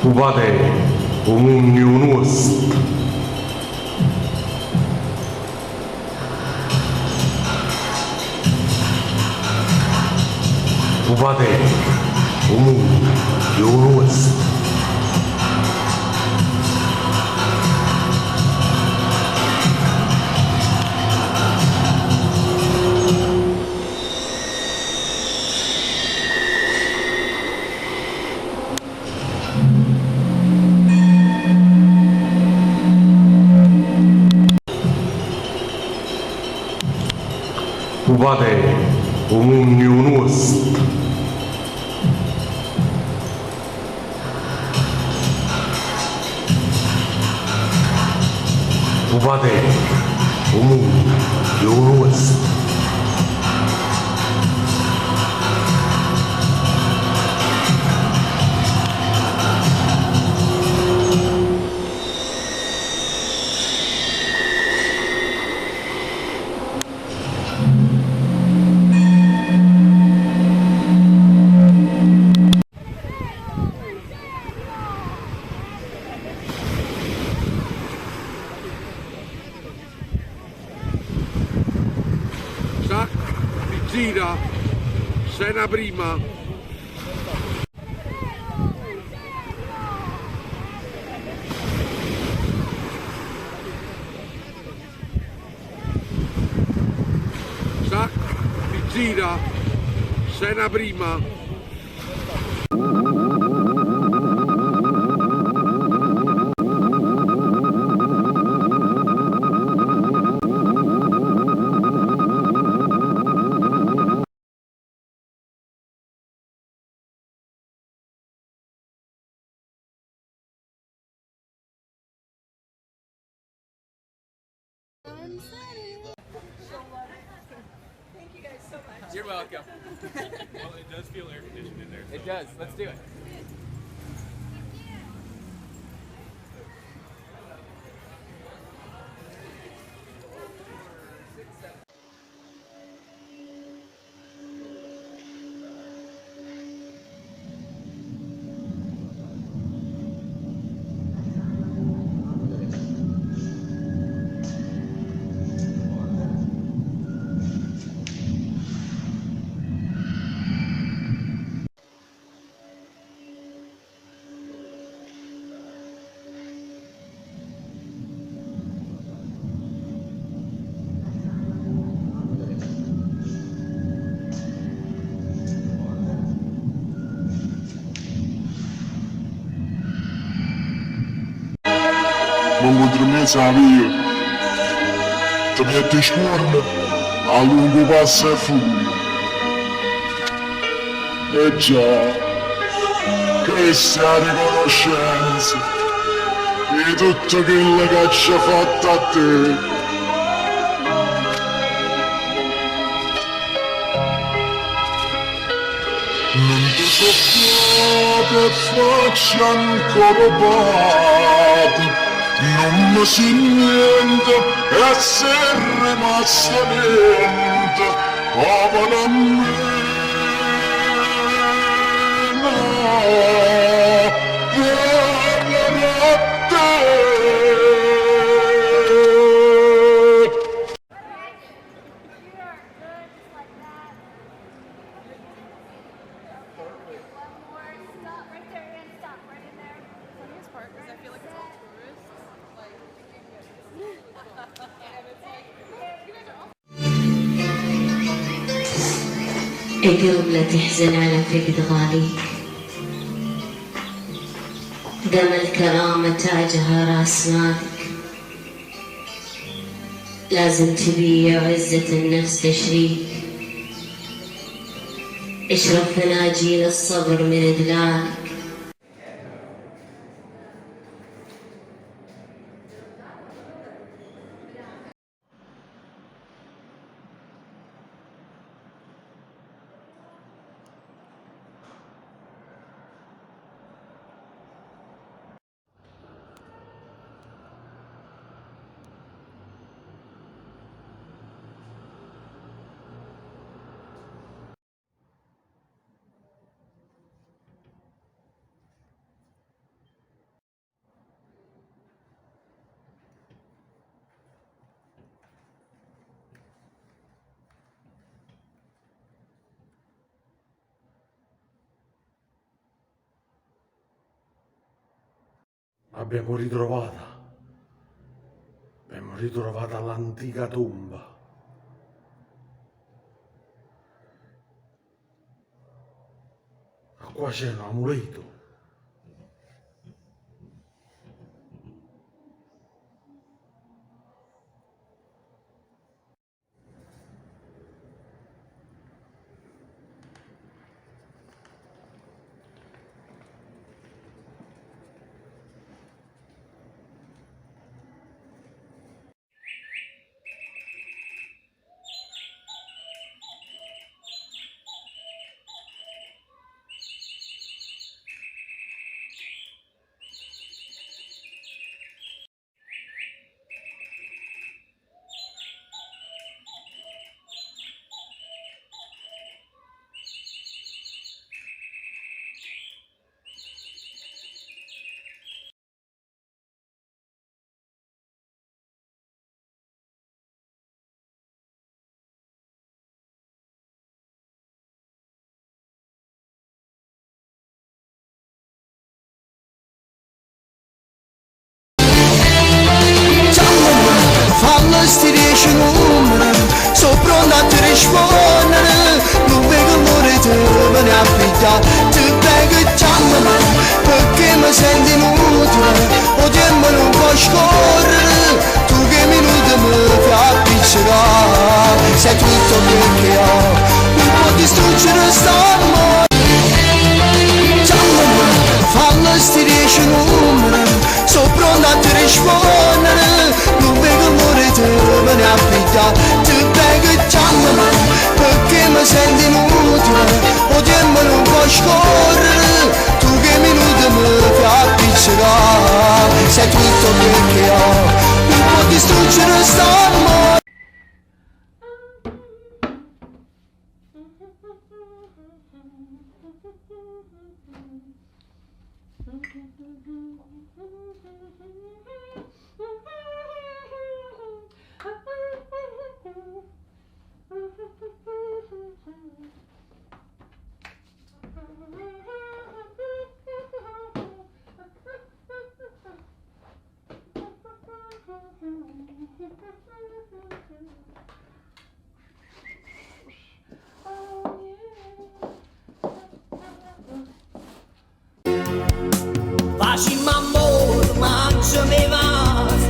Upate umunnyunus. Upate umunnyunus. Upate umunnyunus. Upate umunnyunus. Gira, scena prima. Gira, scena prima. Thank you guys so much. You're welcome. Well, it does feel air conditioned in there. So. It does. Let's do it. Mongo tremezza via, ti metti scorna, a lungo passa e furia. E già, questa riconoscenza di tutto quello che ci ha fatto a te. Non ti soppiate e faccia ancora parte. Non mi si niente e sei rimasta niente come a me parlerò a te. القلب لا تحزن على فقد غاليك، دم الكرامة تاجها راس مالك، لازم تبيع عزة النفس تشريك، اشرب فناجيل الصبر من دلالك. Abbiamo ritrovata l'antica tomba. Ma qua c'è un amuleto. Fallo sti 10 numeri, sono pronto a ti rispondere. Non vedo l'ora di me ne appiccia, ti prego chiamami, perché mi senti inutile, o tempo non può scorrere. Tu che minuti mi fai appiccicare, sei tutto quel che ho, non può distruggere st'amore. Chiamami, fallo sti 10 numeri, sono pronto a ti rispondere. Non vedo l'ora di me ne appiccia, ti prego chiamami, perché mi senti inutile, o tempo non può scorrere. Tu che minuti mi fai appiccicare, sei tutto quel che ho, non può distruggere st'amore. Facciamo amore, mangiami vas,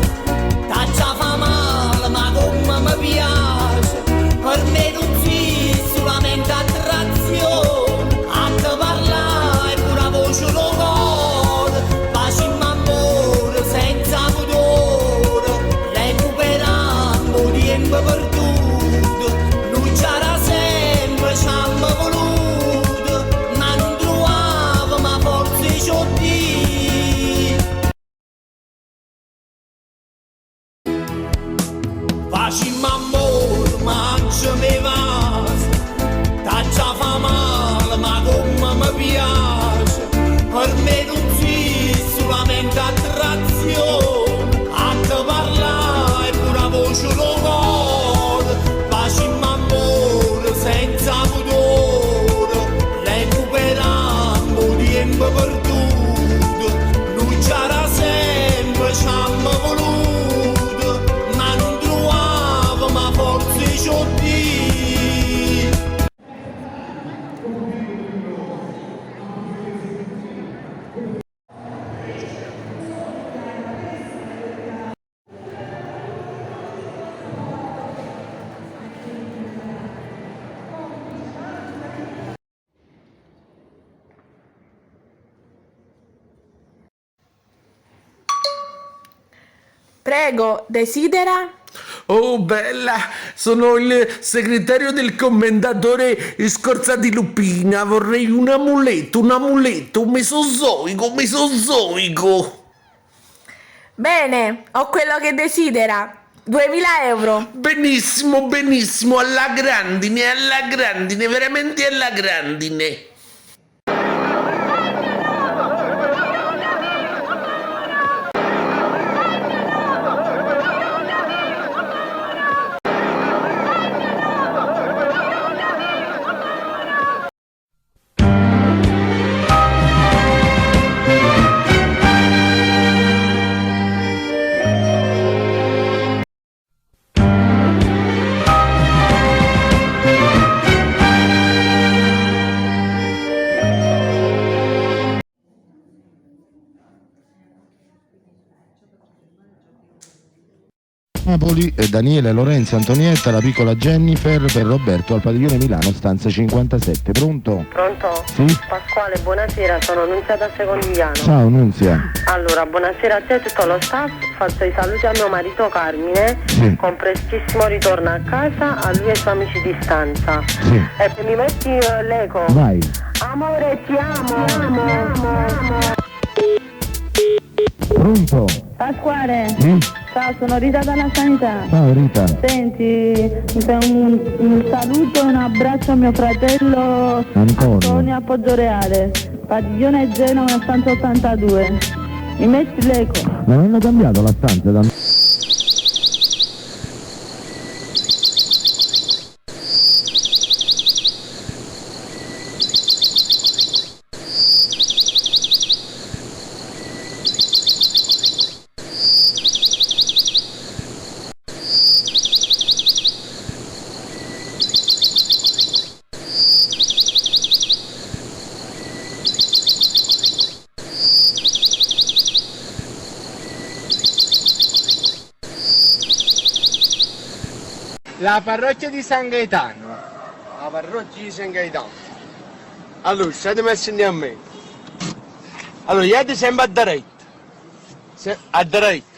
t'accia fa male, ma come mi piace. Per me non c'è solamente attrazione, a te parlare pure voce locale. Facciamo amore senza pudore, recuperando tempo perduto. Lui c'era sempre, ci hanno voluto, ma non trovavo, ma forse c'ho Dio. Facciamo amore, mangiami vas, t'accia fa male, ma come mi piace. Per me non c'è solamente attrazione, a te parlare pure voce locale. Facciamo amore senza pudore, recuperando tempo perduto. Lui c'era sempre, ci hanno voluto, ma non trovavo, ma forse c'ho Dio. Prego, desidera? Oh, bella, sono il segretario del commendatore Scorza di Lupina. Vorrei un amuleto, un mesozoico. Bene, ho quello che desidera. 2000 euro. Benissimo, alla grandine, veramente alla grandine. Napoli, Daniele, Lorenzo, Antonietta, la piccola Jennifer per Roberto al padiglione Milano, stanza 57. Pronto? Pronto? Sì? Pasquale, buonasera, sono Nunziata Secondigliano. Ciao Nunzia. Allora, buonasera a te e tutto lo staff, faccio i saluti a mio marito Carmine, Sì. con prestissimo ritorno a casa, a lui e ai suoi amici di stanza. Sì. E mi metti l'eco? Vai. Amore, ti amo, amo. Pronto? Pasquale, Sì? ciao, sono Rita dalla Sanità. Ciao Rita. Senti, mi fai un saluto e un abbraccio a mio fratello Antonio a Poggioreale, padiglione Genova, stanza 82. Mi metti l'eco? Ma non hanno cambiato la stanza da... La parrocchia di San Gaetano. La parrocchia di San Gaetano. Allora, state messi a me. Allora, ieri sempre a diretto. A diretto.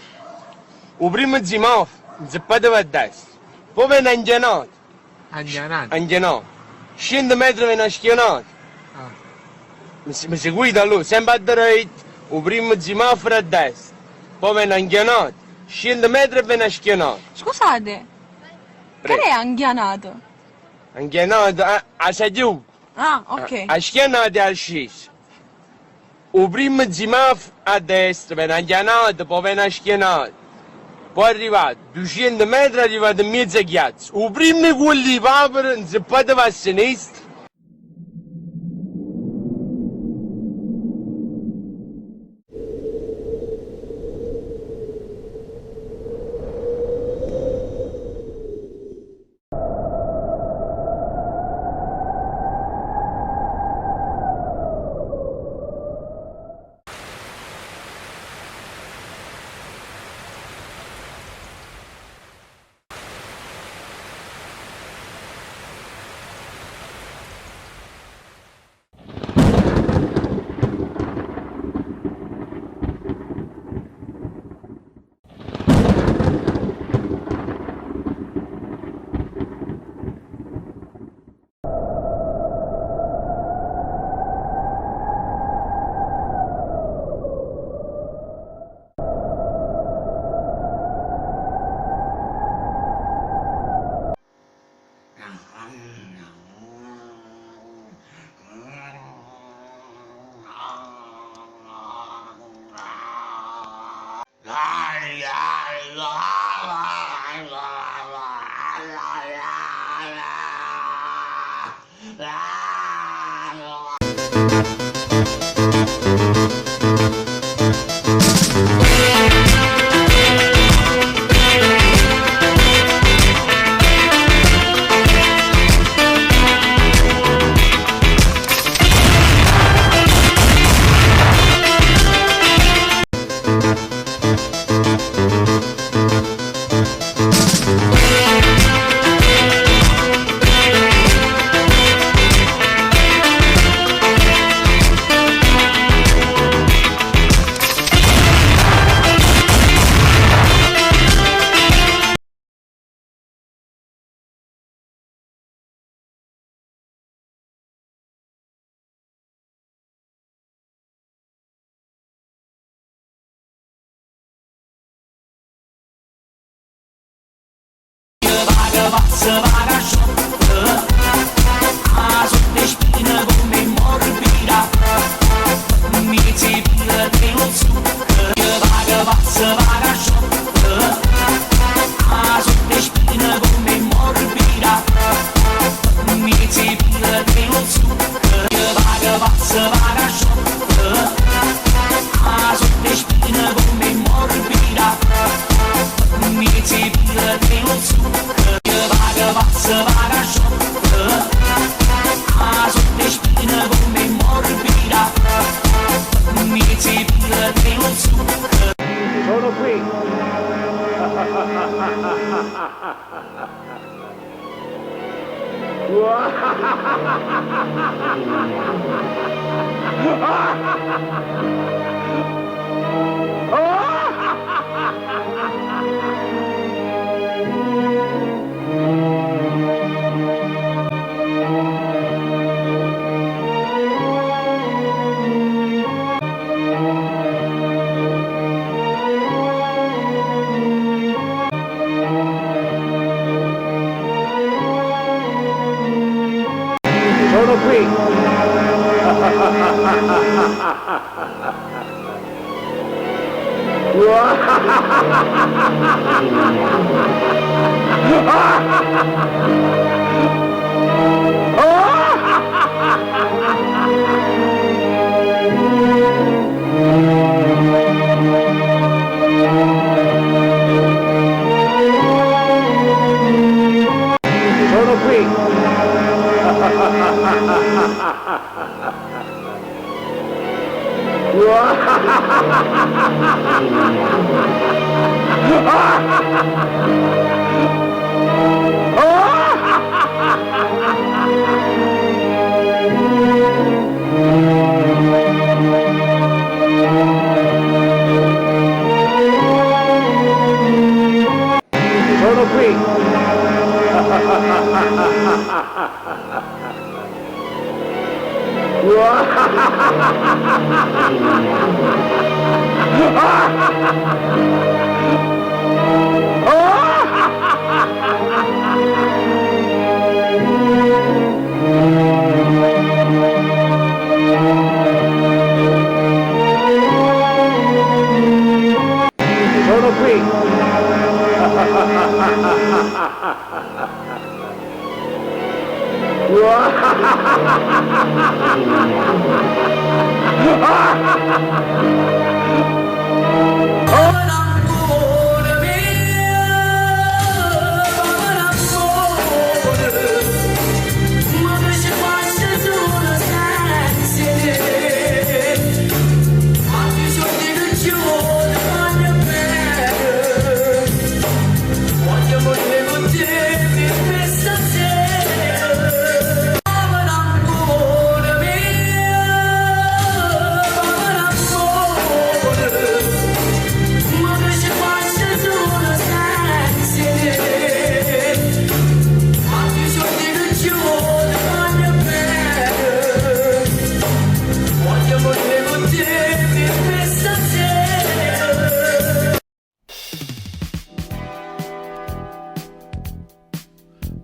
Il primo semaforo, zeppato a destra. Poi viene anghianato. Anghianato. 100 metri viene schionato. Mi seguite allora, sempre a diretto. Il primo semaforo a destra. Poi viene anghianato. 100 metri viene schionato. Scusate, che è anghianato? Anghianato a seduto. Ah, ok. A schianato e a sceso. Il primo semaforo a destra viene anghianato, poi viene schianato. Poi arrivato 200 metri, è arrivato in mezzo a ghiaccio. Il primo quello di papera, non si poteva a sinistra. Să vara șopă Azi te spină come morbida Miții bilă te lo sucă Să vara șopă Azi te spină come morbida Miții bilă te lo sucă Să vara șopă Azi te spină come morbida Miții bilă te lo sucă Să vara șopă Azi te spină come morbida Miții bilă te lo sucă Sono qui Sono qui. Sono qui. Sono qui. Sono qui.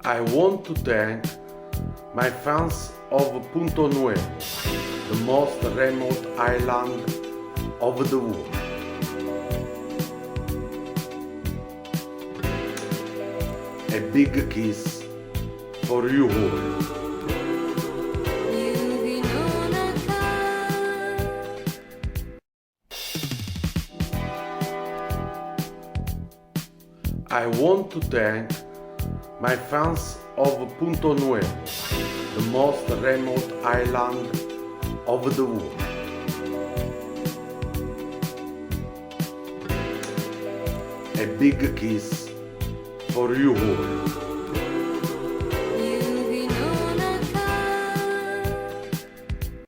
I want to thank my fans of Punto Nuevo, the most remote island of the world. A big kiss for you all. I want to thank my fans of Punto Nuevo, the most remote island of the world. A big kiss for you all.